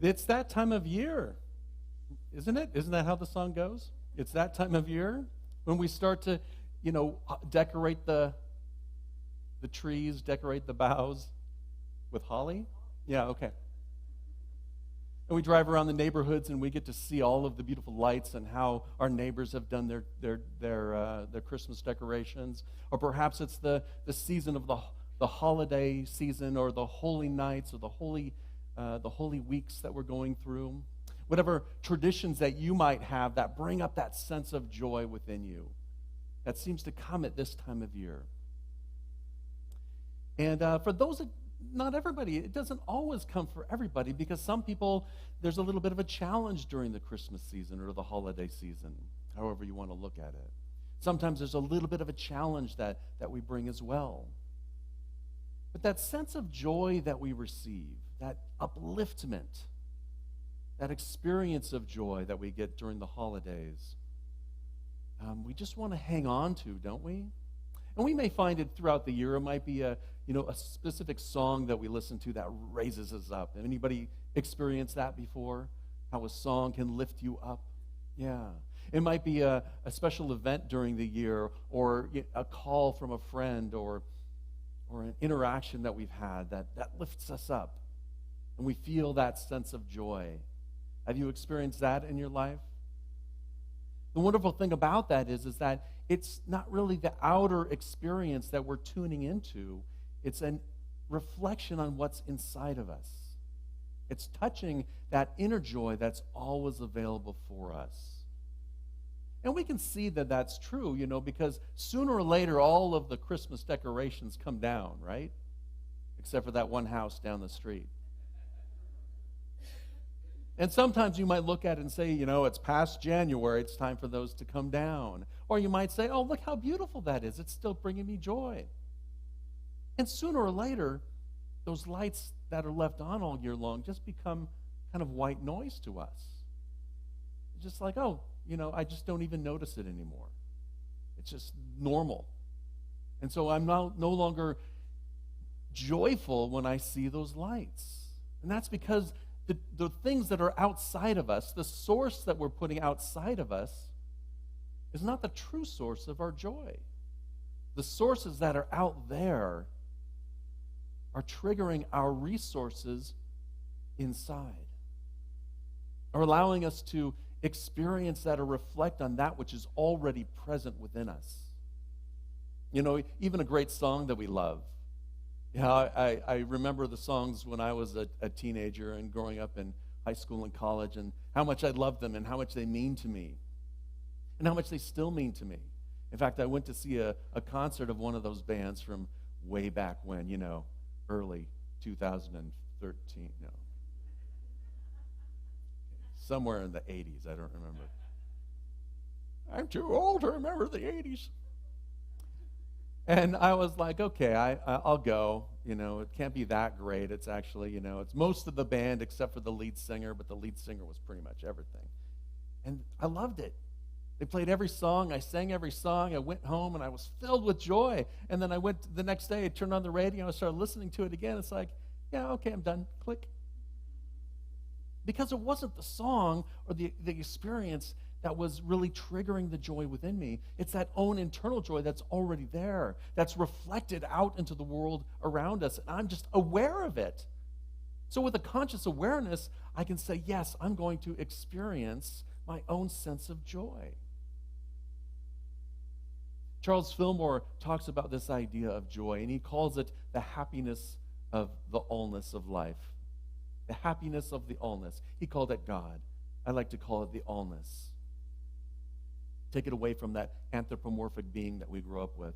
It's that time of year, isn't it? Isn't that how the song goes? It's that time of year when we start to, decorate the trees, decorate the boughs with holly. Yeah, okay. And we drive around the neighborhoods and we get to see all of the beautiful lights and how our neighbors have done their Christmas decorations. Or perhaps it's the season of the holiday season, or the holy nights, or the holy weeks that we're going through. Whatever traditions that you might have that bring up that sense of joy within you, that seems to come at this time of year. And for those that, not everybody, it doesn't always come for everybody, because some people, there's a little bit of a challenge during the Christmas season or the holiday season, however you want to look at it. Sometimes there's a little bit of a challenge that we bring as well. But that sense of joy that we receive, that upliftment, that experience of joy that we get during the holidays, we just want to hang on to, don't we? And we may find it throughout the year. It might be a specific song that we listen to that raises us up. Anybody experienced that before? How a song can lift you up? Yeah. It might be a special event during the year, or a call from a friend, or an interaction that we've had that lifts us up. And we feel that sense of joy. Have you experienced that in your life? The wonderful thing about that is that it's not really the outer experience that we're tuning into. It's a reflection on what's inside of us. It's touching that inner joy that's always available for us. And we can see that that's true, because sooner or later all of the Christmas decorations come down, right? Except for that one house down the street. And sometimes you might look at it and say, it's past January, it's time for those to come down. Or you might say, oh, look how beautiful that is. It's still bringing me joy. And sooner or later, those lights that are left on all year long just become kind of white noise to us. It's just like, I just don't even notice it anymore. It's just normal. And so I'm no longer joyful when I see those lights. And that's because the things that are outside of us, the source that we're putting outside of us, is not the true source of our joy. The sources that are out there are triggering our resources inside, are allowing us to experience that or reflect on that which is already present within us. Even a great song that we love. I remember the songs when I was a teenager and growing up in high school and college, and how much I loved them and how much they mean to me and how much they still mean to me. In fact, I went to see a concert of one of those bands from way back when, early 2013. No. Somewhere in the 80s, I don't remember. I'm too old to remember the 80s. And I was like, okay, I'll go. It can't be that great. It's actually, it's most of the band except for the lead singer, but the lead singer was pretty much everything. And I loved it. They played every song. I sang every song. I went home, and I was filled with joy. And then I went the next day, I turned on the radio, and I started listening to it again. It's like, yeah, okay, I'm done. Click. Because it wasn't the song or the experience that was really triggering the joy within me. It's that own internal joy that's already there, that's reflected out into the world around us, and I'm just aware of it. So with a conscious awareness, I can say, yes, I'm going to experience my own sense of joy. Charles Fillmore talks about this idea of joy, and he calls it the happiness of the allness of life. The happiness of the allness. He called it God. I like to call it the allness. Take it away from that anthropomorphic being that we grew up with.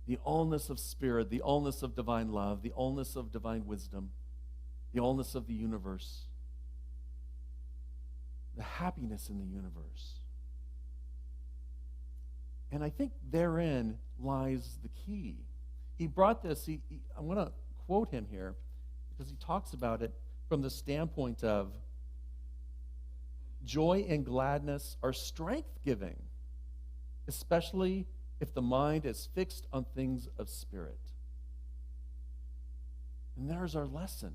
The allness of spirit, the allness of divine love, the allness of divine wisdom, the allness of the universe, the happiness in the universe. And I think therein lies the key. He brought this, I'm going to quote him here, because he talks about it from the standpoint of joy and gladness are strength-giving, especially if the mind is fixed on things of spirit. And there's our lesson.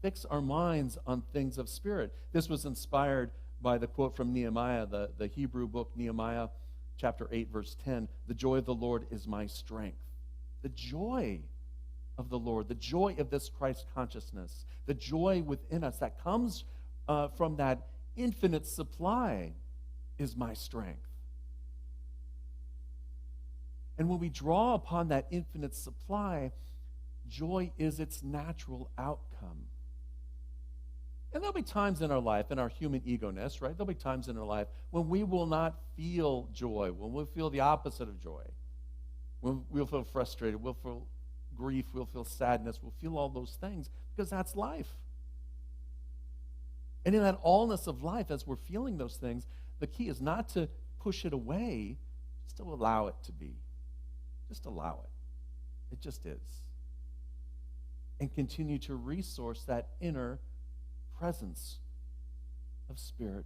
fix our minds on things of spirit. This was inspired by the quote from Nehemiah, the Hebrew book, Nehemiah chapter 8, verse 10. The joy of the Lord is my strength. The joy of the Lord, the joy of this Christ consciousness, the joy within us that comes from that infinite supply is my strength. And when we draw upon that infinite supply, joy is its natural outcome. And there'll be times in our life, in our human ego-ness, right? There'll be times in our life when we will not feel joy, when we'll feel the opposite of joy. When we'll feel frustrated, we'll feel grief, we'll feel sadness, we'll feel all those things because that's life. And in that allness of life, as we're feeling those things, the key is not to push it away, just to allow it to be. Just allow it. It just is. And continue to resource that inner presence of spirit,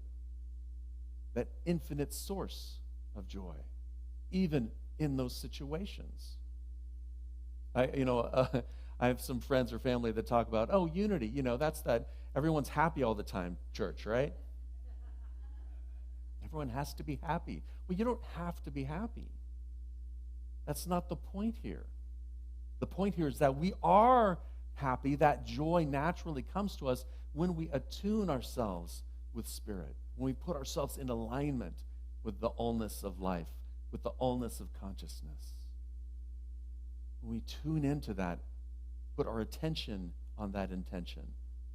that infinite source of joy, even in those situations. I have some friends or family that talk about, oh, unity, that's that everyone's happy all the time church, right? Everyone has to be happy. Well, you don't have to be happy. That's not the point here. The point here is that we are happy. That joy naturally comes to us when we attune ourselves with spirit, when we put ourselves in alignment with the allness of life, with the allness of consciousness. When we tune into that, put our attention on that intention,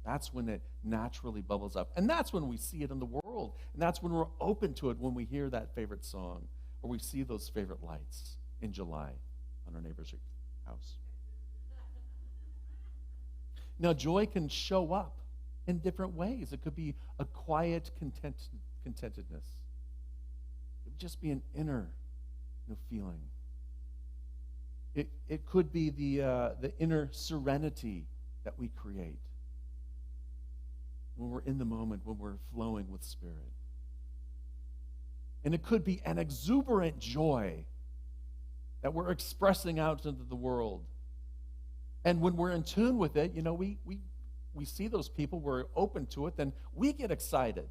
that's when it naturally bubbles up. And that's when we see it in the world. And that's when we're open to it, when we hear that favorite song or we see those favorite lights in July on our neighbor's house. Now, joy can show up in different ways. It could be a quiet contentedness. It would just be an inner feeling. It could be the inner serenity that we create when we're in the moment, when we're flowing with Spirit. And it could be an exuberant joy that we're expressing out into the world. And when we're in tune with it, we see those people, we're open to it, then we get excited.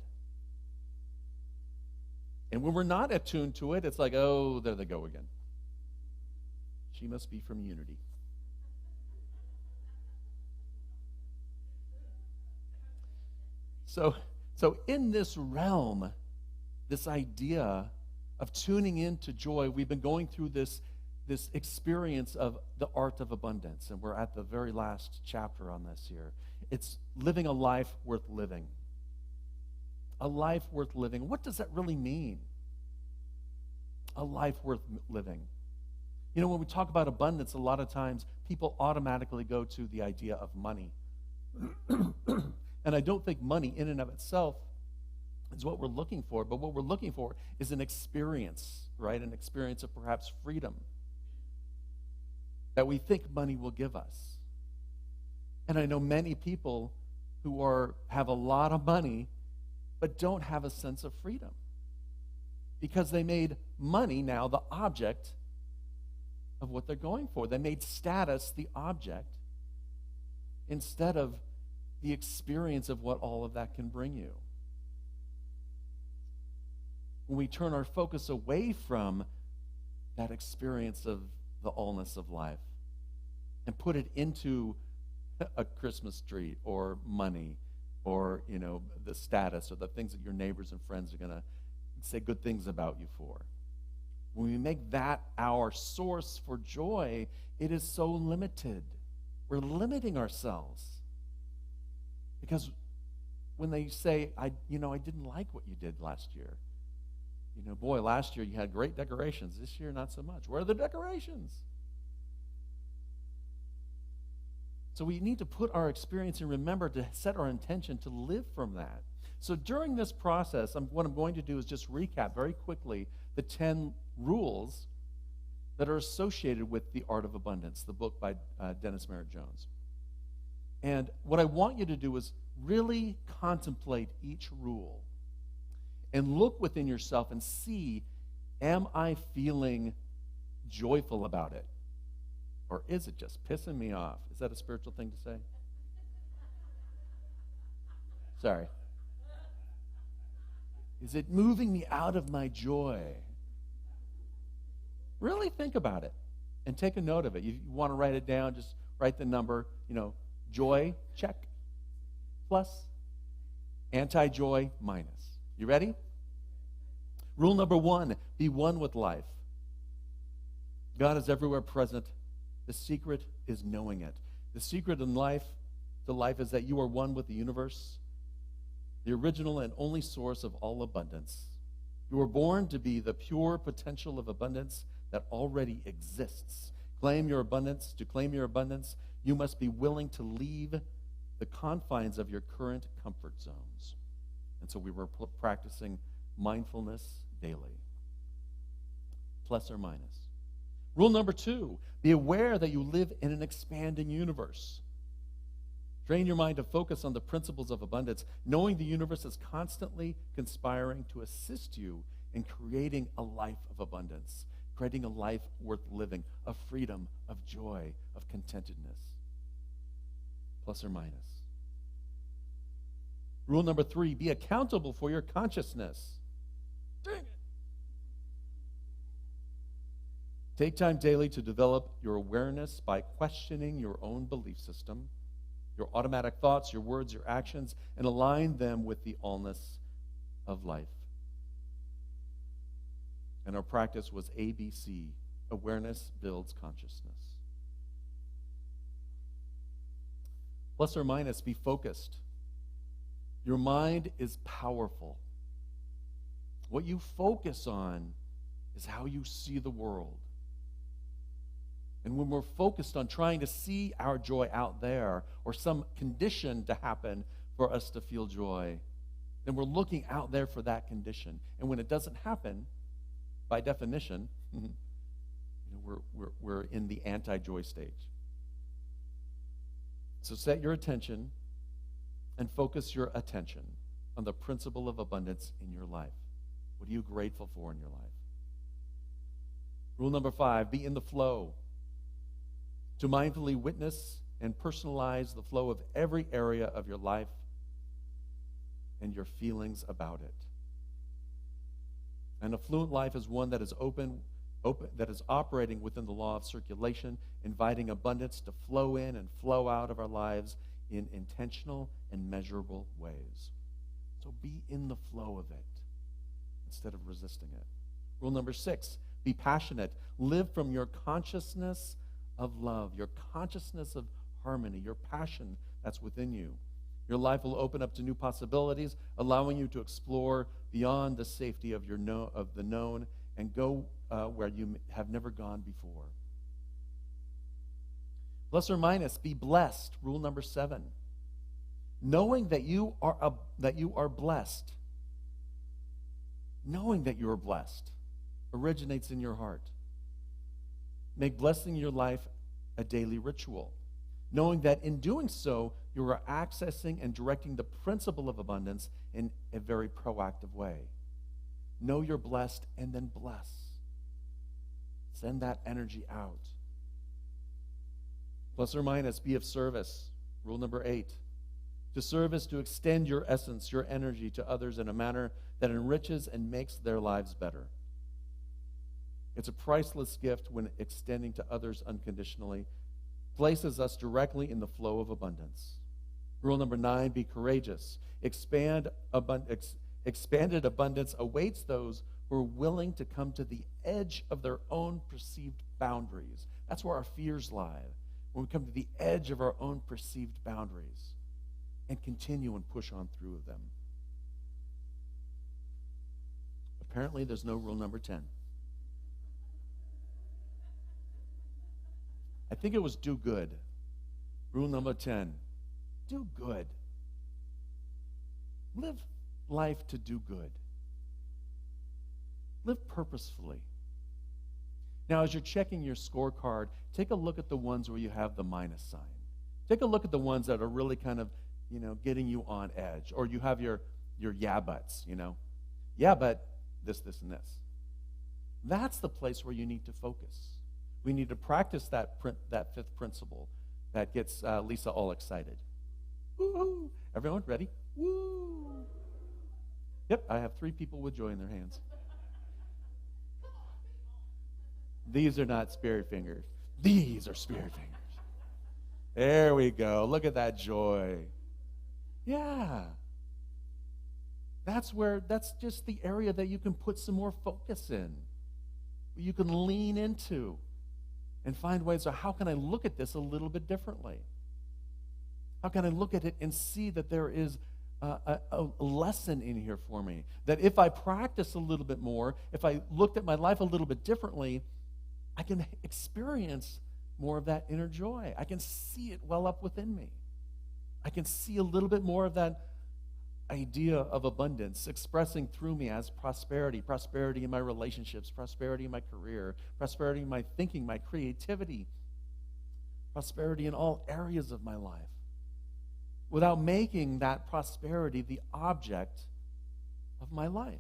And when we're not attuned to it, it's like, oh, there they go again. She must be from Unity. So in this realm, this idea of tuning into joy, we've been going through this experience of the art of abundance, and we're at the very last chapter on this here. It's living a life worth living. A life worth living. What does that really mean? A life worth living. When we talk about abundance, a lot of times people automatically go to the idea of money. And I don't think money in and of itself is what we're looking for, but what we're looking for is an experience, right? An experience of perhaps freedom that we think money will give us. And I know many people who have a lot of money but don't have a sense of freedom because they made money now the object of what they're going for. They made status the object instead of the experience of what all of that can bring you. When we turn our focus away from that experience of the allness of life and put it into a Christmas tree or money or, the status or the things that your neighbors and friends are going to say good things about you for. When we make that our source for joy, it is so limited. We're limiting ourselves. Because when they say, I didn't like what you did last year. Boy, last year you had great decorations. This year, not so much. Where are the decorations? So we need to put our experience and remember to set our intention to live from that. So during this process, what I'm going to do is just recap very quickly the 10 rules that are associated with The Art of Abundance, the book by Dennis Merritt Jones. And what I want you to do is really contemplate each rule and look within yourself and see, am I feeling joyful about it? Or is it just pissing me off? Is that a spiritual thing to say? Sorry. Is it moving me out of my joy? Really think about it and take a note of it. You want to write it down, just write the number, joy, check, plus, anti-joy, minus. You ready? Rule number 1, be one with life. God is everywhere present. The secret is knowing it. The secret to life is that you are one with the universe, the original and only source of all abundance. You were born to be the pure potential of abundance that already exists. To claim your abundance, you must be willing to leave the confines of your current comfort zones. And so we were practicing mindfulness daily. Plus or minus. Rule number 2, be aware that you live in an expanding universe. Train your mind to focus on the principles of abundance, knowing the universe is constantly conspiring to assist you in creating a life of abundance, creating a life worth living, of freedom, of joy, of contentedness. Plus or minus. Rule number 3, be accountable for your consciousness. Dang it. Take time daily to develop your awareness by questioning your own belief system, your automatic thoughts, your words, your actions, and align them with the allness of life. And our practice was ABC, awareness builds consciousness. Plus or minus, be focused. Your mind is powerful. What you focus on is how you see the world. And when we're focused on trying to see our joy out there or some condition to happen for us to feel joy, then we're looking out there for that condition. And when it doesn't happen, by definition, we're in the anti-joy stage. So set your attention and focus your attention on the principle of abundance in your life. What are you grateful for in your life? Rule number 5, be in the flow. To mindfully witness and personalize the flow of every area of your life and your feelings about it. An affluent life is one that is open, that is operating within the law of circulation, inviting abundance to flow in and flow out of our lives in intentional and measurable ways. So be in the flow of it instead of resisting it. Rule number 6, be passionate. Live from your consciousness of love, your consciousness of harmony, your passion that's within you. Your life will open up to new possibilities, allowing you to explore beyond the safety of the known and go where you have never gone before. Plus or minus, be blessed. Rule number 7. Knowing that you are blessed. Knowing that you are blessed originates in your heart. Make blessing your life a daily ritual, knowing that in doing so, you are accessing and directing the principle of abundance in a very proactive way. Know you're blessed and then bless. Send that energy out. Plus or minus, be of service. Rule number 8. To serve is to extend your essence, your energy to others in a manner that enriches and makes their lives better. It's a priceless gift when extending to others unconditionally places us directly in the flow of abundance. Rule number 9, be courageous. Expanded abundance awaits those who are willing to come to the edge of their own perceived boundaries. That's where our fears lie, when we come to the edge of our own perceived boundaries and continue and push on through them. Apparently, there's no rule number 10. I think it was do good. Rule number 10, do good. Live life to do good. Live purposefully. Now, as you're checking your scorecard, take a look at the ones where you have the minus sign. Take a look at the ones that are really kind of, getting you on edge. Or you have your yeah buts, Yeah, but this, and this. That's the place where you need to focus. We need to practice that 5th principle that gets Lisa all excited. Woo-hoo. Everyone, ready? Woo! Yep, I have 3 people with joy in their hands. These are not spirit fingers. These are spirit fingers. There we go. Look at that joy. Yeah. That's just the area that you can put some more focus in. You can lean into and find ways of how can I look at this a little bit differently? How can I look at it and see that there is a lesson in here for me? That if I practice a little bit more, if I looked at my life a little bit differently, I can experience more of that inner joy. I can see it well up within me. I can see a little bit more of that idea of abundance expressing through me as prosperity in my relationships, prosperity in my career, prosperity in my thinking, my creativity, prosperity in all areas of my life, without making that prosperity the object of my life.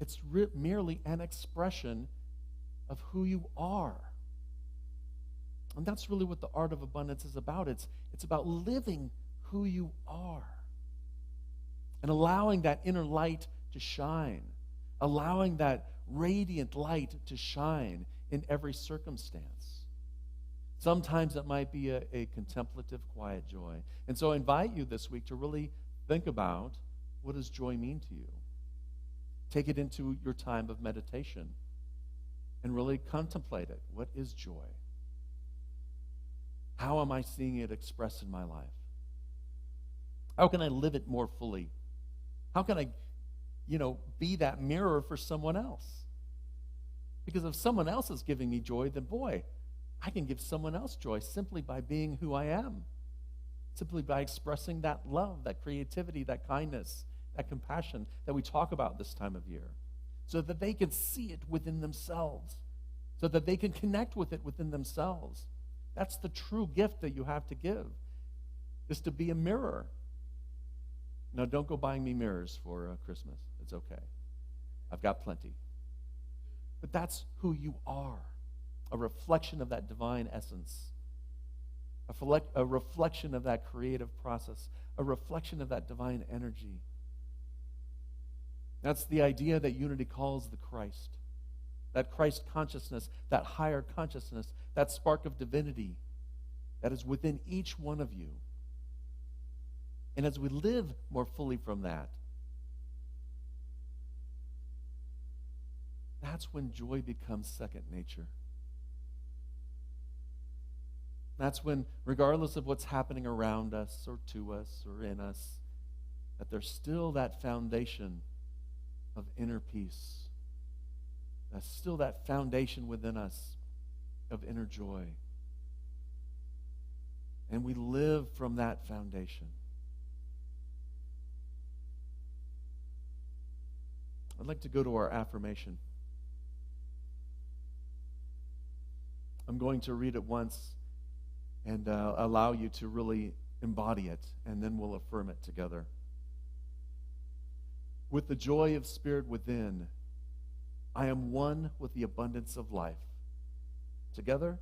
It's merely an expression of who you are. And that's really what the art of abundance is about. It's about living who you are and allowing that inner light to shine, allowing that radiant light to shine in every circumstance. Sometimes it might be a contemplative, quiet joy. And so I invite you this week to really think about, what does joy mean to you? Take it into your time of meditation and really contemplate it. What is joy? How am I seeing it expressed in my life? How can I live it more fully? How can I, be that mirror for someone else? Because if someone else is giving me joy, then boy, I can give someone else joy simply by being who I am, simply by expressing that love, that creativity, that kindness, that compassion that we talk about this time of year, so that they can see it within themselves, so that they can connect with it within themselves. That's the true gift that you have to give, is to be a mirror. Now, don't go buying me mirrors for Christmas. It's okay. I've got plenty. But that's who you are, a reflection of that divine essence, a reflection of that creative process, a reflection of that divine energy. That's the idea that unity calls the Christ, that Christ consciousness, that higher consciousness, that spark of divinity that is within each one of you. And as we live more fully from that, that's when joy becomes second nature. That's when, regardless of what's happening around us or to us or in us, that there's still that foundation of inner peace. That's still that foundation within us of inner joy. And we live from that foundation. I'd like to go to our affirmation. I'm going to read it once and allow you to really embody it, and then we'll affirm it together. With the joy of spirit within, I am one with the abundance of life. Together,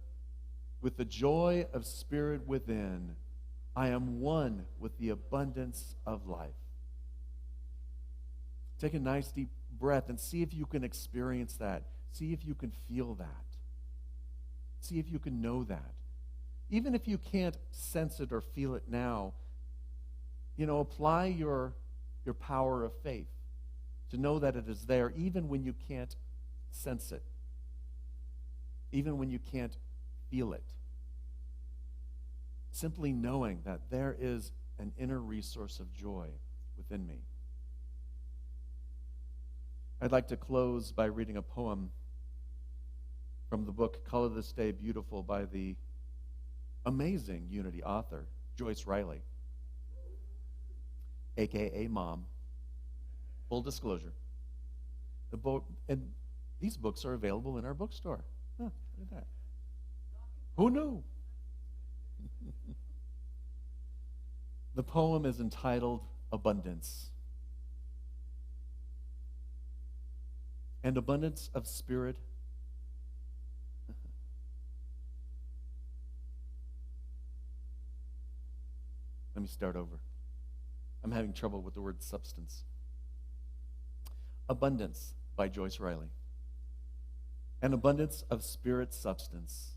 with the joy of spirit within, I am one with the abundance of life. Take a nice deep breath and see if you can experience that. See if you can feel that. See if you can know that. Even if you can't sense it or feel it now, apply your power of faith to know that it is there even when you can't sense it, even when you can't feel it. Simply knowing that there is an inner resource of joy within me. I'd like to close by reading a poem from the book Color This Day Beautiful by the amazing Unity author, Joyce Riley, a.k.a. Mom. Full disclosure. And these books are available in our bookstore. Huh, look at that. Who knew? The poem is entitled Abundance. And abundance of spirit let me start over. I'm having trouble with the word substance. Abundance by Joyce Riley. An abundance of spirit substance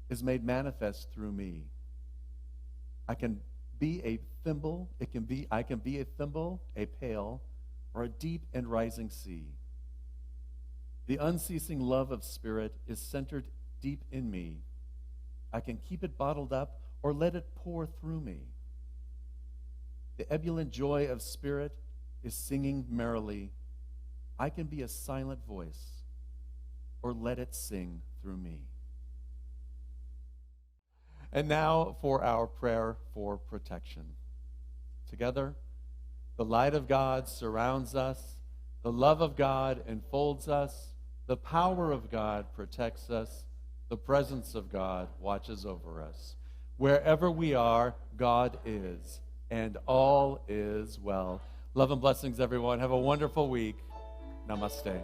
is made manifest through me. I can be a thimble, I can be a thimble, a pail, or a deep and rising sea. The unceasing love of spirit is centered deep in me. I can keep it bottled up or let it pour through me. The ebullient joy of spirit is singing merrily. I can be a silent voice or let it sing through me. And now for our prayer for protection. Together, the light of God surrounds us, the love of God enfolds us, the power of God protects us, the presence of God watches over us. Wherever we are, God is, and all is well. Love and blessings, everyone. Have a wonderful week. Namaste.